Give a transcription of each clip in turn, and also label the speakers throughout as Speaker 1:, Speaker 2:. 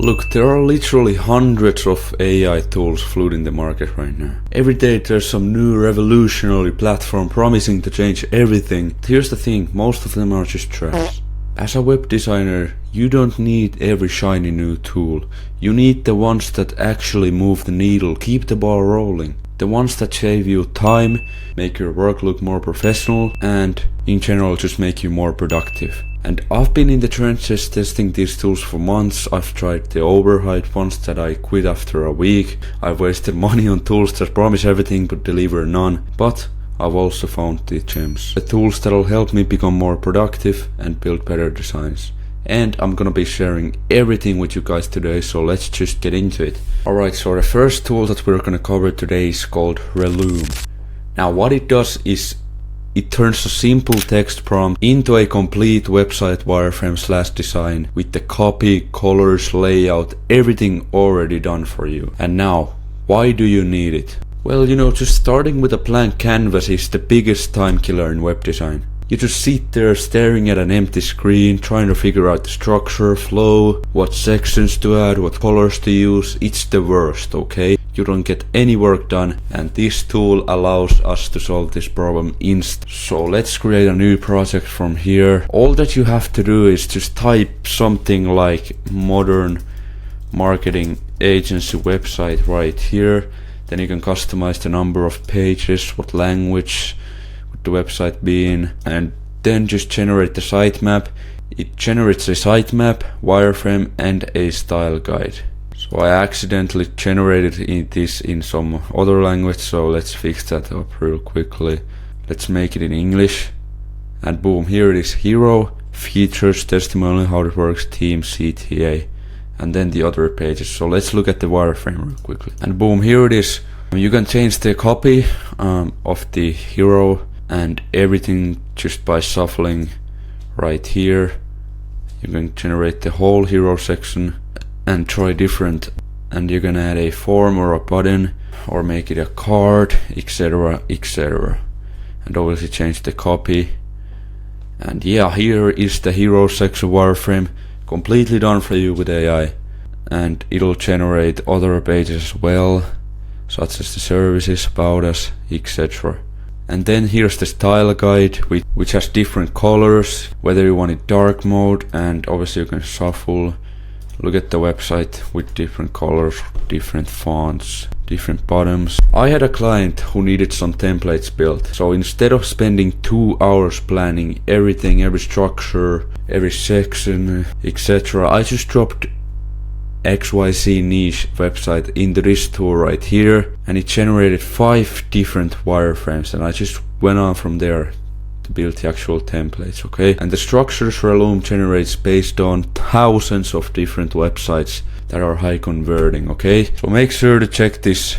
Speaker 1: Look, there are literally hundreds of AI tools flooding the market right now. Every day there's some new revolutionary platform promising to change everything. Here's the thing, most of them are just trash. As a web designer, you don't need every shiny new tool. You need the ones that actually move the needle, keep the ball rolling. The ones that save you time, make your work look more professional, and in general just make you more productive. And I've been in the trenches testing these tools for months. I've tried the overhyped ones that I quit after a week. I've wasted money on tools that promise everything but deliver none. But I've also found the gems. The tools that'll help me become more productive and build better designs. And I'm gonna be sharing everything with you guys today, so let's just get into it. Alright, so the first tool that we're gonna cover today is called Relume. Now what it does is it turns a simple text prompt into a complete website wireframe/design with the copy, colors, layout, everything already done for you. And now, why do you need it? Well, just starting with a blank canvas is the biggest time killer in web design. You just sit there staring at an empty screen, trying to figure out the structure, flow, what sections to add, what colors to use. It's the worst, okay? You don't get any work done, and this tool allows us to solve this problem instantly. So let's create a new project from here. All that you have to do is just type something like modern marketing agency website right here. Then you can customize the number of pages, what language would the website be in, and then just generate the sitemap. It generates a sitemap, wireframe, and a style guide. So I accidentally generated this in some other language, so let's fix that up real quickly. Let's make it in English. And boom, here it is: hero, features, testimonial, how it works, team, CTA, and then the other pages. So let's look at the wireframe real quickly. And boom, here it is. You can change the copy of the hero and everything just by shuffling right here. You can generate the whole hero section and try different, and you can add a form or a button or make it a card, etc, etc, and obviously change the copy. And yeah, here is the hero section wireframe, completely done for you with AI, and it'll generate other pages as well, such as the services, about us, etc. And then here's the style guide, which has different colors, whether you want it dark mode, and obviously you can shuffle. Look at the website with different colors, different fonts, different bottoms. I had a client who needed some templates built. So instead of spending 2 hours planning everything, every structure, every section, etc., I just dropped XYZ niche website into this tool right here, and it generated 5 different wireframes, and I just went on from there to build the actual templates, okay? And the structures Relume generates based on thousands of different websites that are high converting, okay? So make sure to check this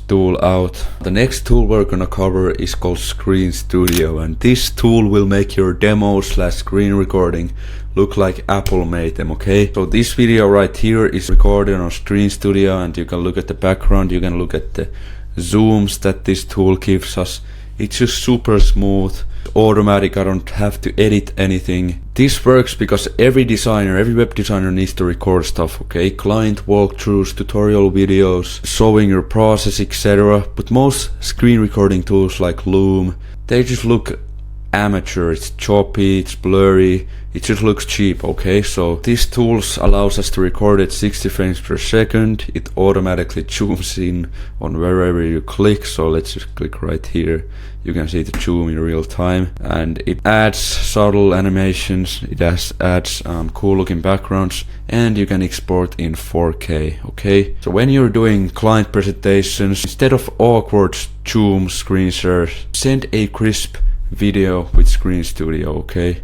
Speaker 1: tool out. The next tool we're gonna cover is called Screen Studio, and this tool will make your demo/screen recording look like Apple made them, okay? So this video right here is recorded on Screen Studio, and you can look at the background, you can look at the zooms that this tool gives us. It's just super smooth, automatic, I don't have to edit anything. This works because every web designer needs to record stuff, okay? Client walkthroughs, tutorial videos, showing your process, etc. But most screen recording tools like Loom, they just look amateur, it's choppy, it's blurry, it just looks cheap, okay? So this tools allows us to record at 60 frames per second. It automatically zooms in on wherever you click, so let's just click right here. You can see the zoom in real time, and it adds subtle animations, it adds cool looking backgrounds, and you can export in 4K, okay? So when you're doing client presentations, instead of awkward zoom screen shares, send a crisp video with Screen Studio, okay?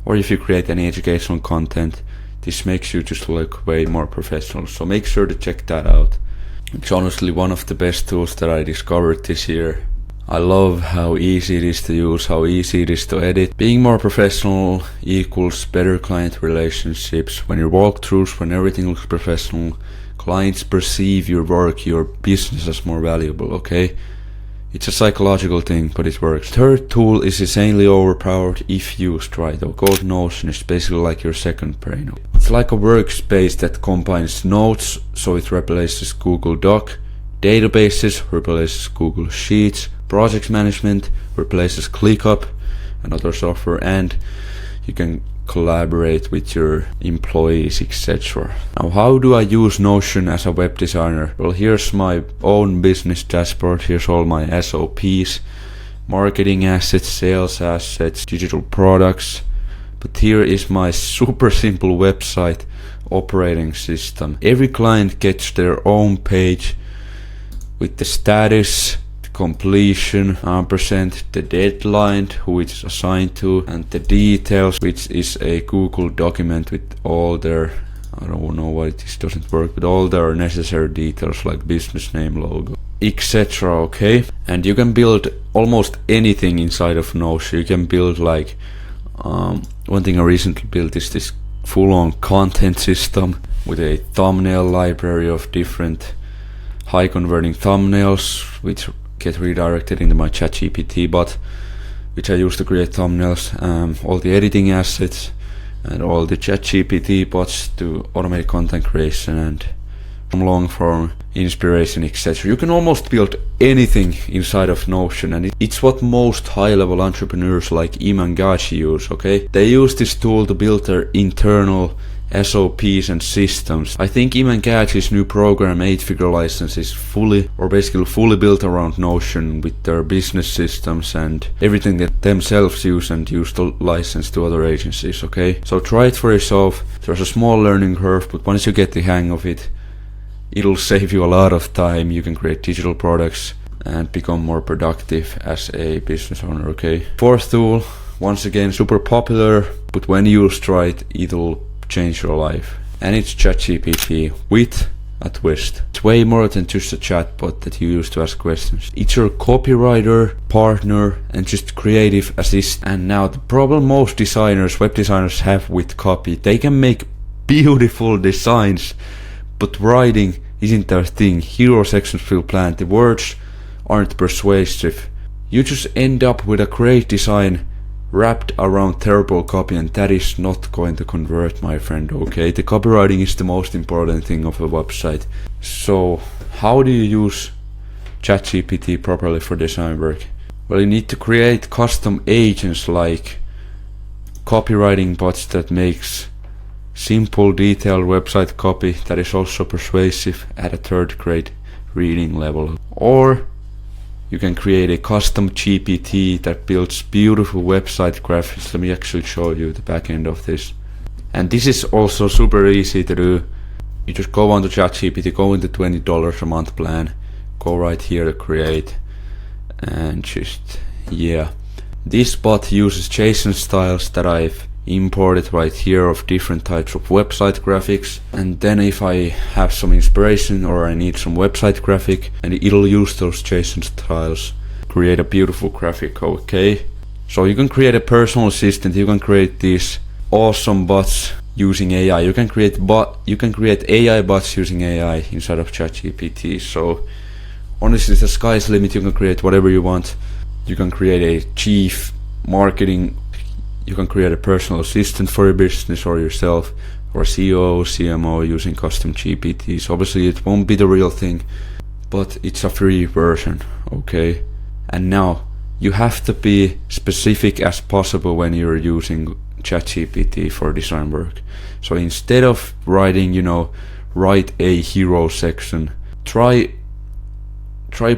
Speaker 1: Or if you create any educational content, this makes you just look way more professional, so make sure to check that out. It's honestly one of the best tools that I discovered this year. I love how easy it is to use, how easy it is to edit. Being more professional equals better client relationships. When your walkthroughs, when everything looks professional, clients perceive your work, your business as more valuable, okay? It's a psychological thing, but it works. Third tool is insanely overpowered if used right. Code Notion is basically like your second brain. It's like a workspace that combines notes, so it replaces Google Doc, databases replaces Google Sheets, project management replaces ClickUp, another software, and you can collaborate with your employees, etc. Now, how do I use Notion as a web designer? Well, here's my own business dashboard. Here's all my SOPs, marketing assets, sales assets, digital products. But here is my super simple website operating system. Every client gets their own page with the status, completion, %, the deadline, who it's assigned to, and the details, which is a Google document with all their, I don't know why this doesn't work, but all their necessary details like business name, logo, etc. Okay, and you can build almost anything inside of Notion. You can build like one thing I recently built is this full-on content system with a thumbnail library of different high converting thumbnails which get redirected into my ChatGPT bot, which I use to create thumbnails, all the editing assets, and all the ChatGPT bots to automate content creation and some long form inspiration, etc. You can almost build anything inside of Notion, and it's what most high level entrepreneurs like Iman Gadzhi use. Okay, they use this tool to build their internal SOPs and systems. I think Iman Gadzhi's new program 8-figure license is fully built around Notion with their business systems and everything that themselves use and use to license to other agencies. Okay, so try it for yourself. There's a small learning curve, but once you get the hang of it, it'll save you a lot of time. You can create digital products and become more productive as a business owner. Okay, fourth tool, once again super popular, but when used right, it'll change your life, and it's ChatGPT with a twist. It's way more than just a chatbot that you use to ask questions. It's your copywriter, partner, and just creative assistant. And now the problem most web designers have with copy, they can make beautiful designs, but writing isn't their thing. Hero sections feel bland, the words aren't persuasive. You just end up with a great design wrapped around terrible copy, and that is not going to convert, my friend. Okay, the copywriting is the most important thing of a website. So how do you use ChatGPT properly for design work? Well, you need to create custom agents like copywriting bots that makes simple detailed website copy that is also persuasive at a 3rd grade reading level. Or you can create a custom GPT that builds beautiful website graphics. Let me actually show you the back end of this. And this is also super easy to do. You just go on to ChatGPT, go into $20 a month plan, go right here to create, and just, yeah. This bot uses JSON styles that I've imported right here of different types of website graphics, and then if I have some inspiration or I need some website graphic, and it'll use those JSON styles, create a beautiful graphic. Okay, so you can create a personal assistant, you can create these awesome bots using AI. You can create AI bots using AI inside of ChatGPT. So honestly, the sky's the limit. You can create whatever you want. You can create a chief marketing, you can create a personal assistant for your business or yourself, or CEO, CMO using custom GPTs. Obviously it won't be the real thing, but it's a free version. Okay, and now you have to be specific as possible when you're using ChatGPT for design work. So instead of writing, write a hero section, try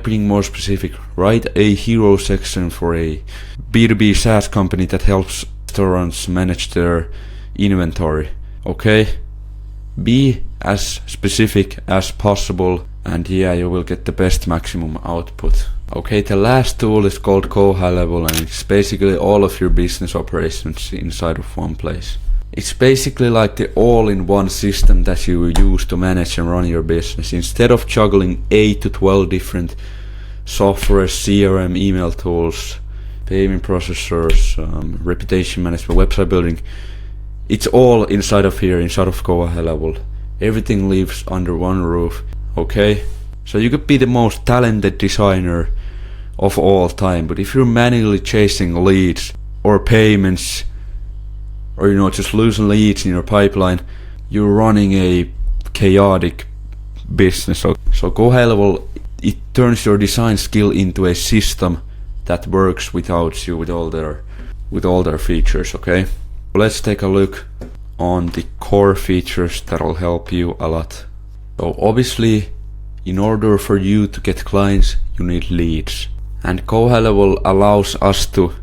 Speaker 1: being more specific. Write a hero section for a B2B SaaS company that helps restaurants manage their inventory. Okay, be as specific as possible, and yeah, you will get the best maximum output. Okay, the last tool is called Go High Level, and it's basically all of your business operations inside of one place. It's basically like the all-in-one system that you use to manage and run your business. Instead of juggling 8 to 12 different software, CRM, email tools, payment processors, reputation management, website building, it's all inside of here, inside of Go High Level. Everything lives under one roof. Okay, so you could be the most talented designer of all time, but if you're manually chasing leads or payments, or just losing leads in your pipeline, you're running a chaotic business. So Go High Level, it turns your design skill into a system that works without you, with all their features. Okay, let's take a look on the core features that'll help you a lot. So obviously, in order for you to get clients, you need leads, and Go High Level allows us to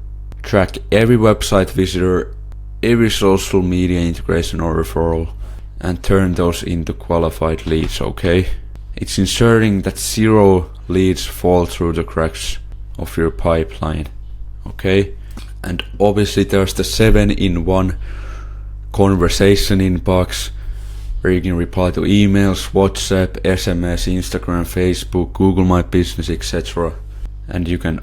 Speaker 1: track every website visitor, every social media integration or referral, and turn those into qualified leads. Okay, it's ensuring that 0 leads fall through the cracks of your pipeline. Okay, and obviously there's the 7-in-1 conversation inbox, where you can reply to emails, WhatsApp, SMS, Instagram, Facebook, Google My Business, etc. And you can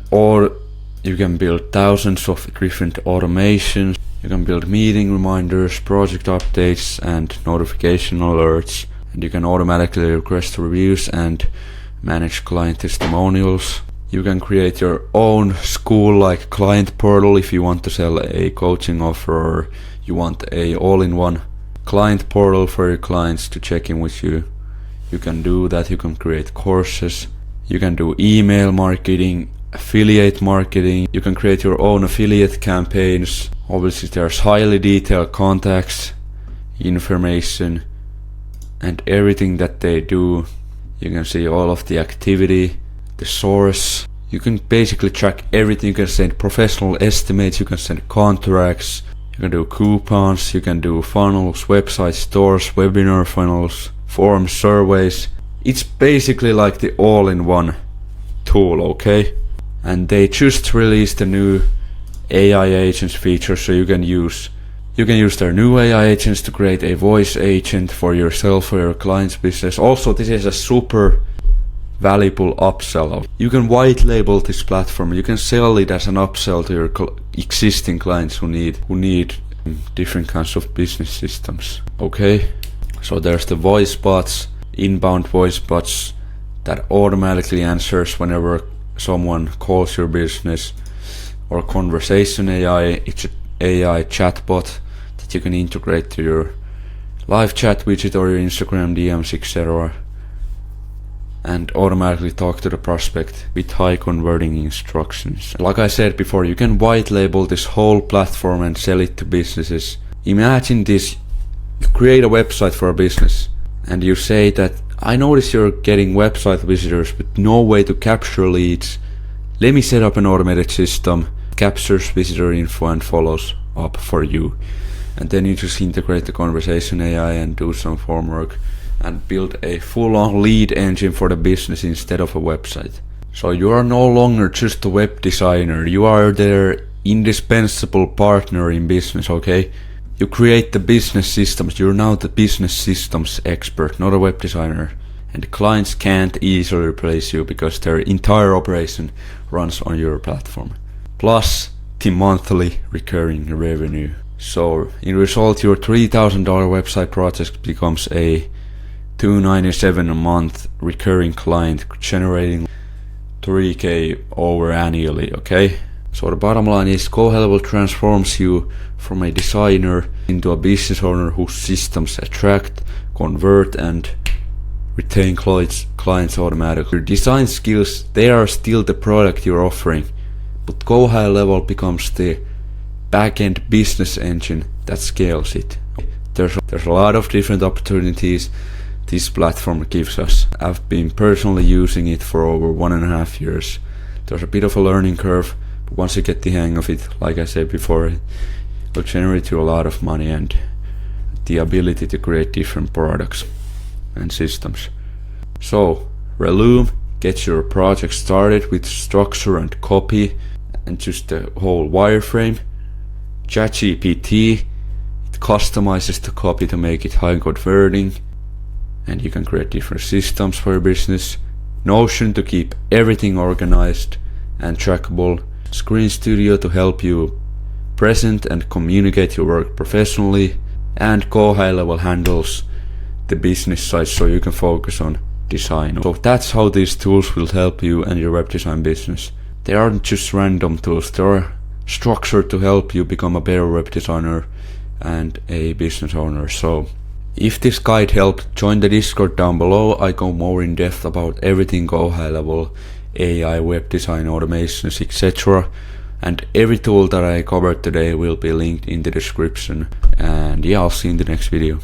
Speaker 1: build thousands of different automations. You can build meeting reminders, project updates, and notification alerts. And you can automatically request reviews and manage client testimonials. You can create your own school-like client portal if you want to sell a coaching offer, or you want a all-in-one client portal for your clients to check in with you. You can do that. You can create courses. You can do email marketing, affiliate marketing. You can create your own affiliate campaigns. Obviously there's highly detailed contacts, information, and everything that they do. You can see all of the activity, the source. You can basically track everything. You can send professional estimates, you can send contracts, you can do coupons, you can do funnels, website stores, webinar funnels, forms, surveys. It's basically like the all-in-one tool, okay? And they just released a new AI agents feature, so you can use their new AI agents to create a voice agent for yourself or your client's business. Also, this is a super valuable upsell. You can white label this platform. You can sell it as an upsell to your existing clients who need different kinds of business systems. Okay, so there's the voice bots, inbound voice bots that automatically answers whenever someone calls your business, or conversation AI. It's an AI chatbot that you can integrate to your live chat widget or your Instagram DMs, etc., and automatically talk to the prospect with high converting instructions. Like I said before, you can white label this whole platform and sell it to businesses. Imagine this: you create a website for a business and you say that, I notice you're getting website visitors but no way to capture leads. Let me set up an automated system, captures visitor info and follows up for you. And then you just integrate the conversation AI and do some form work and build a full-on lead engine for the business instead of a website. So you are no longer just a web designer, you are their indispensable partner in business, okay? You create the business systems, you're now the business systems expert, not a web designer. And clients can't easily replace you because their entire operation runs on your platform. Plus the monthly recurring revenue. So in result, your $3,000 website project becomes a $297 a month recurring client, generating $3,000 over annually, okay? So the bottom line is, Go High Level transforms you from a designer into a business owner whose systems attract, convert, and retain clients automatically. Your design skills, they are still the product you're offering, but Go High Level becomes the back-end business engine that scales it. There's a lot of different opportunities this platform gives us. I've been personally using it for over 1.5 years. There's a bit of a learning curve, but once you get the hang of it, like I said before, it will generate you a lot of money and the ability to create different products and systems. So Relume gets your project started with structure and copy and just the whole wireframe. ChatGPT, it customizes the copy to make it high converting, and you can create different systems for your business. Notion to keep everything organized and trackable. Screen Studio to help you present and communicate your work professionally. And Go High Level handles the business side so you can focus on design. So that's how these tools will help you and your web design business. They aren't just random tools, they are structured to help you become a better web designer and a business owner. So If this guide helped, join the Discord down below. I go more in depth about everything Go high level, AI, web design, automations, etc. And every tool that I covered today will be linked in the description. And yeah, I'll see you in the next video.